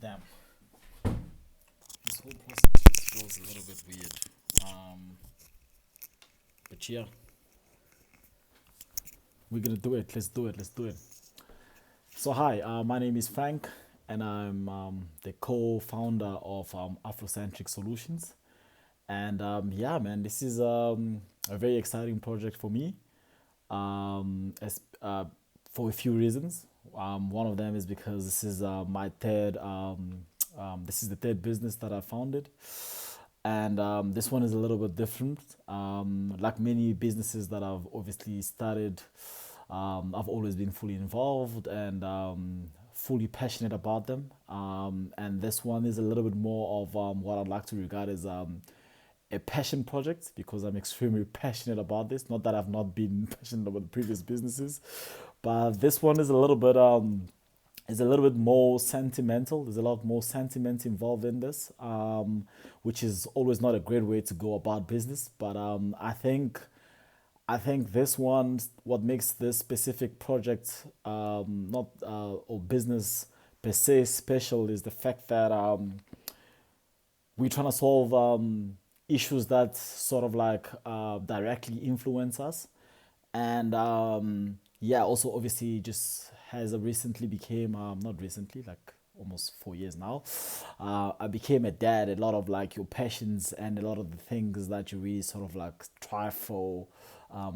Damn, this whole process just feels a little bit weird. Um, but yeah, we're gonna do it. Let's do it. Let's do it. So hi, my name is Frank, and I'm the co-founder of AfroCentric Solutions. And yeah, man, this is a very exciting project for me. As For a few reasons. One of them is because this is my third. This is the third business that I founded, and this one is a little bit different. Like many businesses that I've obviously started, I've always been fully involved and fully passionate about them. And this one is a little bit more of what I'd like to regard as a passion project because I'm extremely passionate about this. Not that I've not been passionate about the previous businesses, but this one is a little bit more sentimental. There's a lot more sentiment involved in this, which is always not a great way to go about business. But I think this one, what makes this specific project not or business per se special is the fact that we're trying to solve issues that sort of like directly influence us, and yeah, also obviously just has a recently became not recently, like almost 4 years now. I became a dad. A lot of like your passions and a lot of the things that you really sort of like try for,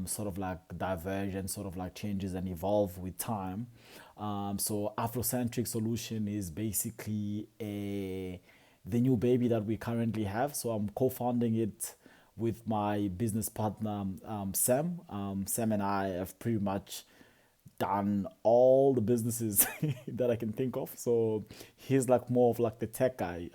sort of like diverge and sort of like changes and evolve with time. So Afrocentric solution is basically a the new baby that we currently have. So I'm co-founding it with my business partner, Sam. Sam and I have pretty much done all the businesses that I can think of. So he's like more of like the tech guy.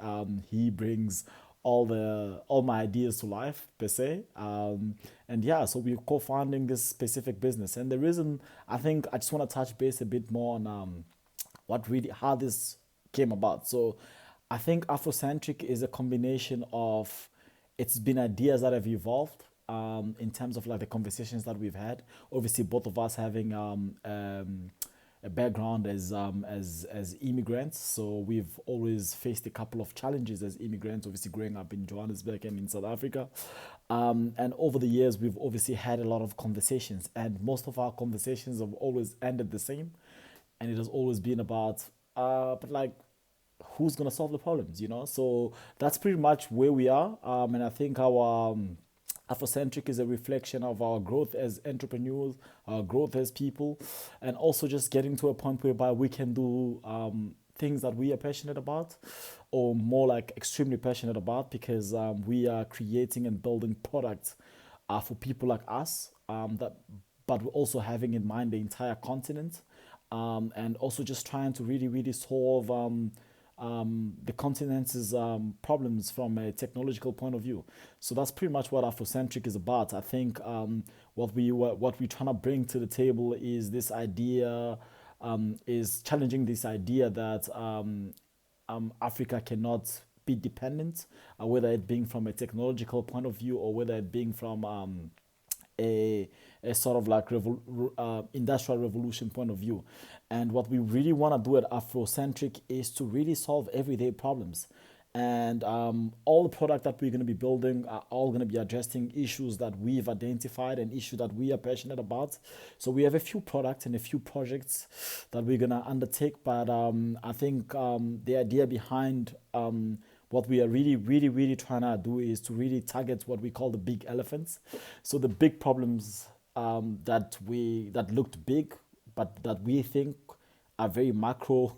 He brings all my ideas to life per se. And yeah, so we're co-founding this specific business. And the reason I think I just want to touch base a bit more on what really how this came about. So I think Afrocentric is a combination of it's been ideas that have evolved in terms of like the conversations that we've had. Obviously, both of us having a background as immigrants, so we've always faced a couple of challenges as immigrants. Obviously, growing up in Johannesburg and in South Africa, and over the years, we've obviously had a lot of conversations, and most of our conversations have always ended the same, and it has always been about, but like who's gonna solve the problems. So that's pretty much where we are, and I think our Afrocentric is a reflection of our growth as entrepreneurs, our growth as people, and also just getting to a point whereby we can do things that we are passionate about, or more like extremely passionate about, because we are creating and building products for people like us, but we're also having in mind the entire continent, and also just trying to really, really solve the continent's problems from a technological point of view. So that's pretty much what Afrocentric is about. I think what we're trying to bring to the table is this idea, is challenging this idea that Africa cannot be dependent, whether it being from a technological point of view or whether it being from a, a sort of like industrial revolution point of view. And what we really want to do at Afrocentric is to really solve everyday problems. And all the product that we're going to be building are all going to be addressing issues that we've identified and issues that we are passionate about. So we have a few products and a few projects that we're going to undertake. But I think the idea behind what we are really, really, really trying to do is to really target what we call the big elephants. So the big problems that looked big, but that we think are very macro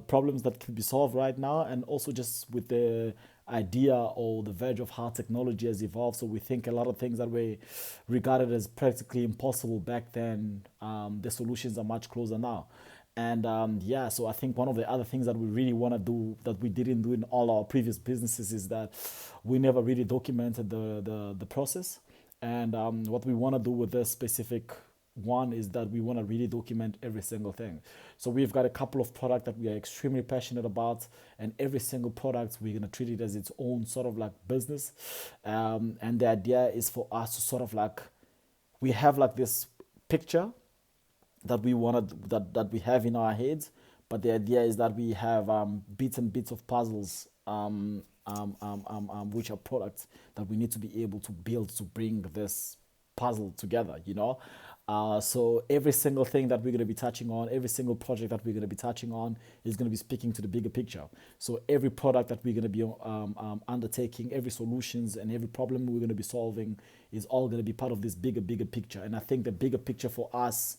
problems that can be solved right now, and also just with the idea or the verge of how technology has evolved. So we think a lot of things that were regarded as practically impossible back then, the solutions are much closer now. And yeah, so I think one of the other things that we really want to do that we didn't do in all our previous businesses is that we never really documented the process. And what we want to do with this specific one is that we want to really document every single thing. So we've got a couple of products that we are extremely passionate about, and every single product we're going to treat it as its own sort of like business. And the idea is for us to sort of like, we have like this picture that we want to that we have in our heads, but the idea is that we have bits and bits of puzzles, which are products that we need to be able to build to bring this puzzle together, you know. So every single thing that we're going to be touching on, every single project that we're going to be touching on is going to be speaking to the bigger picture. So every product that we're going to be undertaking, every solutions and every problem we're going to be solving is all going to be part of this bigger picture. And I think the bigger picture for us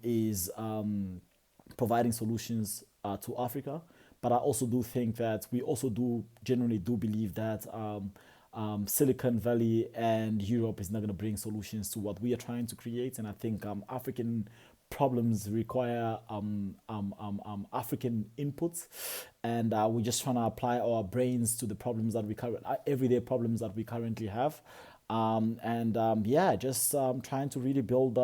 is providing solutions to Africa. But I also do think that we also do generally do believe that Silicon Valley and Europe is not going to bring solutions to what we are trying to create. And I think African problems require African inputs, and we're just trying to apply our brains to the problems that we everyday problems that we currently have, yeah, just trying to really build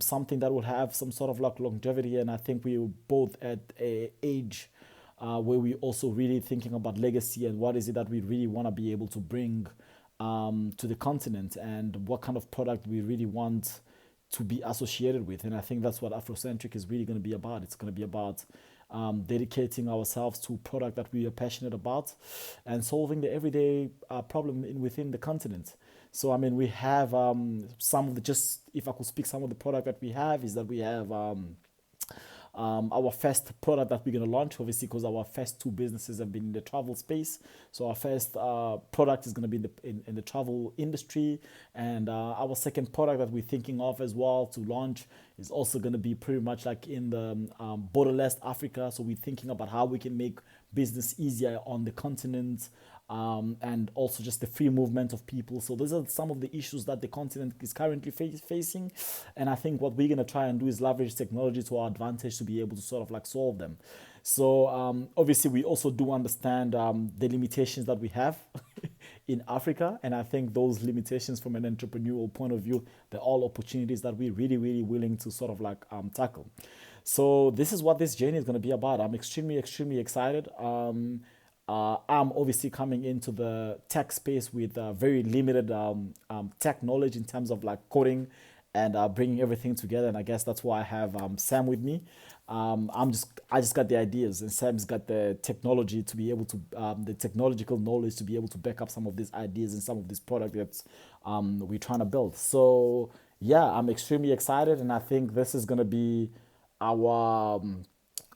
something that will have some sort of like longevity. And I think we're both at a age where we also really thinking about legacy and what is it that we really want to be able to bring to the continent, and what kind of product we really want to be associated with. And I think that's what AfroCentric is really going to be about. It's going to be about dedicating ourselves to product that we are passionate about and solving the everyday problem within the continent. So I mean, we have some of the, just if I could speak, some of the product that we have is that we have our first product that we're going to launch, obviously, because our first two businesses have been in the travel space. So our first product is going to be in the travel industry. And our second product that we're thinking of as well to launch is also going to be pretty much like in the borderless Africa. So we're thinking about how we can make business easier on the continent, and also just the free movement of people. So those are some of the issues that the continent is currently facing. And I think what we're going to try and do is leverage technology to our advantage to be able to sort of like solve them. So obviously we also do understand the limitations that we have in Africa. And I think those limitations from an entrepreneurial point of view, they're all opportunities that we're really willing to sort of like tackle. So this is what this journey is going to be about. I'm extremely excited. I'm obviously coming into the tech space with very limited tech knowledge in terms of like coding and bringing everything together. And I guess that's why I have Sam with me. I just got the ideas, and Sam's got the technology to be able to the technological knowledge to be able to back up some of these ideas and some of these products that we're trying to build. So yeah, I'm extremely excited, and I think this is gonna be our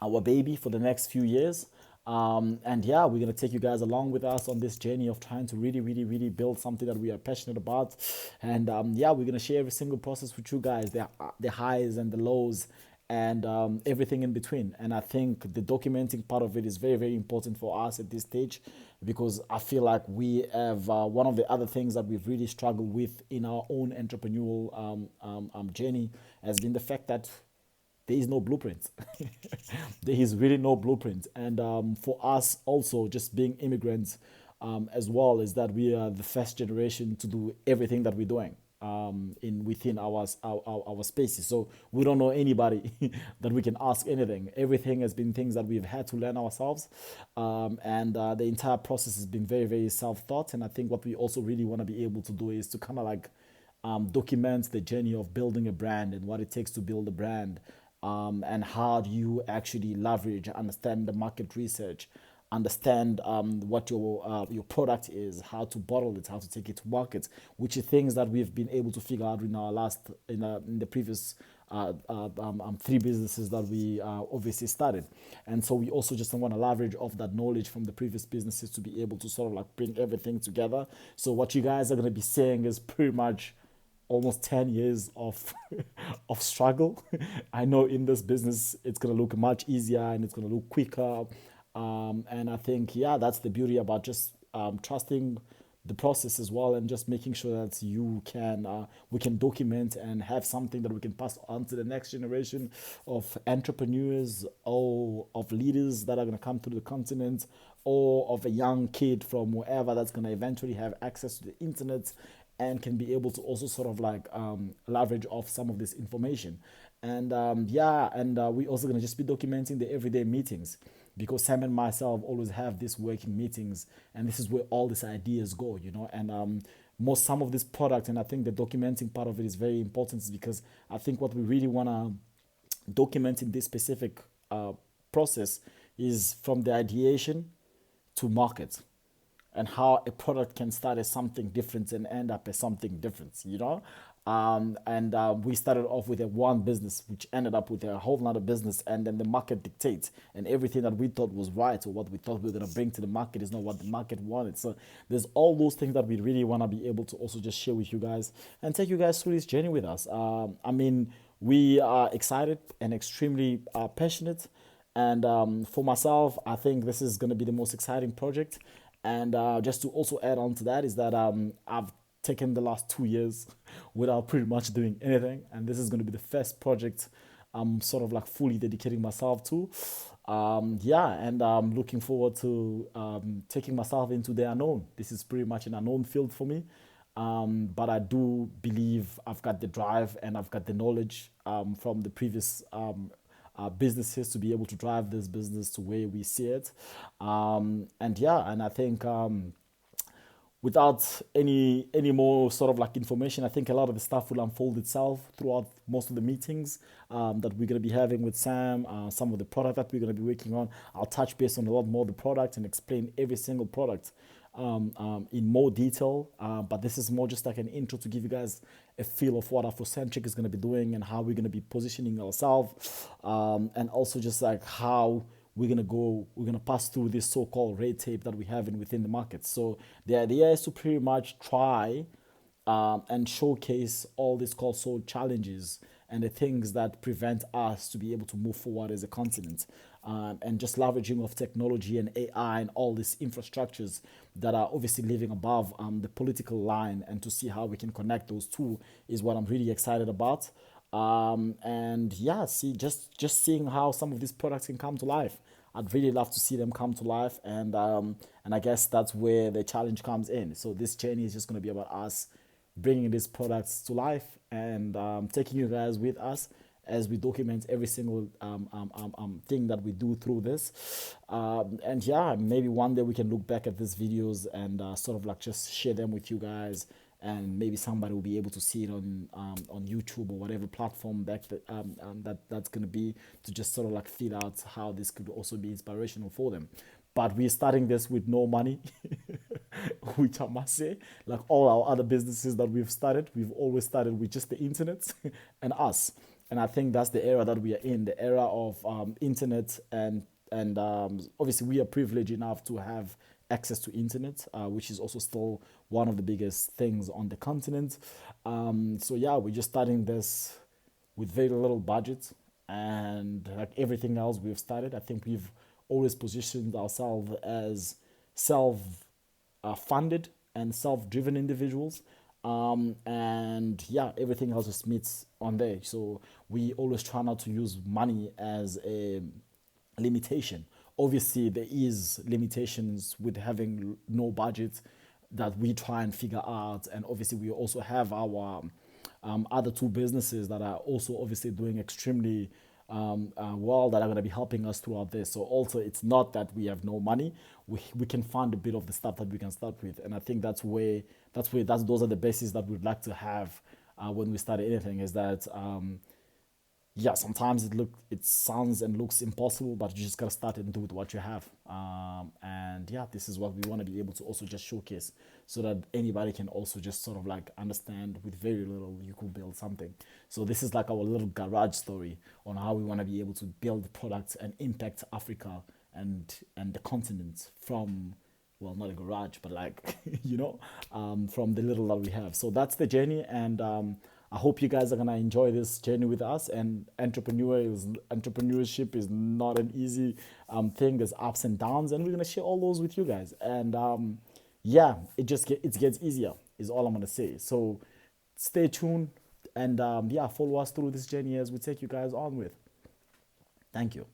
our baby for the next few years. And yeah, we're gonna take you guys along with us on this journey of trying to really build something that we are passionate about. And yeah, we're gonna share every single process with you guys, the highs and the lows, and everything in between. And I think the documenting part of it is very important for us at this stage, because I feel like we have one of the other things that we've really struggled with in our own entrepreneurial journey has been the fact that there is no blueprint. There is really no blueprint. And for us also, just being immigrants as well, is that we are the first generation to do everything that we're doing in within our spaces. So we don't know anybody that we can ask anything. Everything has been things that we've had to learn ourselves, and the entire process has been very self-taught. And I think what we also really want to be able to do is to kind of like document the journey of building a brand and what it takes to build a brand, and how do you actually leverage, understand the market research, understand what your product is, how to bottle it, how to take it to market, which are things that we've been able to figure out in our in the previous three businesses that we obviously started. And so we also just want to leverage off that knowledge from the previous businesses to be able to sort of like bring everything together. So what you guys are going to be seeing is pretty much almost 10 years of of struggle. I know in this business it's going to look much easier and it's going to look quicker, and I think, yeah, that's the beauty about just trusting the process as well, and just making sure that you can we can document and have something that we can pass on to the next generation of entrepreneurs or of leaders that are going to come to the continent, or of a young kid from wherever that's going to eventually have access to the internet and can be able to also sort of like leverage off some of this information. And yeah, and we also going to just be documenting the everyday meetings, because Sam and myself always have these working meetings, and this is where all these ideas go, you know. And most some of this product, and I think the documenting part of it is very important, because I think what we really want to document in this specific process is from the ideation to market, and how a product can start as something different and end up as something different, and we started off with a one business, which ended up with a whole lot business, and then the market dictates, and everything that we thought was right or what we thought we were going to bring to the market is not what the market wanted. So there's all those things that we really want to be able to also just share with you guys and take you guys through this journey with us. I mean, we are excited and extremely passionate. And for myself, I think this is going to be the most exciting project. And just to also add on to that is that I've taken the last 2 years without pretty much doing anything. And this is going to be the first project I'm sort of like fully dedicating myself to. Yeah, and I'm looking forward to taking myself into the unknown. This is pretty much an unknown field for me. But I do believe I've got the drive and I've got the knowledge from the previous businesses to be able to drive this business to where we see it. And yeah, and I think without any more sort of like information, I think a lot of the stuff will unfold itself throughout most of the meetings that we're going to be having with Sam. Some of the product that we're going to be working on, I'll touch base on a lot more of the product and explain every single product in more detail. But this is more just like an intro to give you guys a feel of what AfroCentric is going to be doing and how we're going to be positioning ourselves, and also just like how we're gonna pass through this so-called red tape that we have in within the market. So the idea is to pretty much try and showcase all these called challenges and the things that prevent us to be able to move forward as a continent, and just leveraging of technology and AI and all these infrastructures that are obviously living above the political line, and to see how we can connect those two is what I'm really excited about. And yeah, see, just seeing how some of these products can come to life. I'd really love to see them come to life, and I guess that's where the challenge comes in. So this journey is just going to be about us bringing these products to life, and taking you guys with us as we document every single thing that we do through this. And yeah, maybe one day we can look back at these videos and sort of like just share them with you guys, and maybe somebody will be able to see it on YouTube or whatever platform that's going to be, to just sort of like feel out how this could also be inspirational for them. But we're starting this with no money, which I must say, like all our other businesses that we've always started with just the internet and us. And I think that's the era that we are in, the era of internet, and obviously we are privileged enough to have access to internet, which is also still one of the biggest things on the continent. So yeah, we're just starting this with very little budget, and like everything else we've started, I think we've always positioned ourselves as self funded and self driven individuals. And yeah, everything else just meets on there. So we always try not to use money as a limitation. Obviously, there is limitations with having no budget that we try and figure out, and obviously we also have our other two businesses that are also obviously doing extremely well, that are going to be helping us throughout this. So also, it's not that we have no money. We can find a bit of the stuff that we can start with, and I think that's those are the bases that we'd like to have when we start anything. Is that yeah, sometimes it sounds and looks impossible, but you just gotta start and do with what you have. And yeah, this is what we want to be able to also just showcase, so that anybody can also just sort of like understand with very little you could build something. So this is like our little garage story on how we want to be able to build products and impact Africa and the continent from, well, not a garage, but like from the little that we have. So that's the journey, and I hope you guys are gonna enjoy this journey with us. And entrepreneurship is not an easy thing. There's ups and downs, and we're gonna share all those with you guys. And yeah, it gets easier is all I'm gonna say. So stay tuned, and yeah, follow us through this journey as we take you guys on with. Thank you.